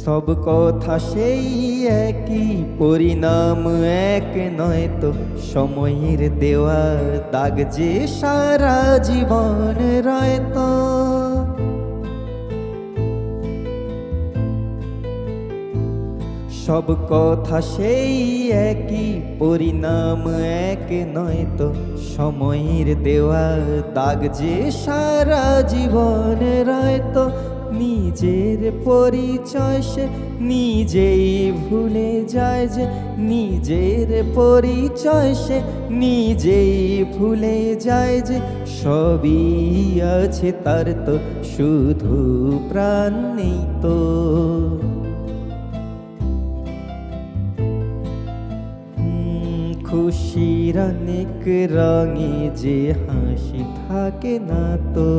সব কথা সেই একই, পরিণাম এক নয় তো। সময়ের দেওয়া দাগ যে সারা জীবন রয় তো। সব কথা সেই একই, পরিণাম এক নয় তো। সময়ের দেওয়া দাগ যে সারা জীবন রয় তো। নিজের পরিচয় সে নিজেই ভুলে যায় যে, নিজের পরিচয় সে নিজেই ভুলে যায় যে। সবই আছে তার তো, শুধু প্রাণ নেই তো। খুশির অনেক রঙে যে হাসি থাকে না তো।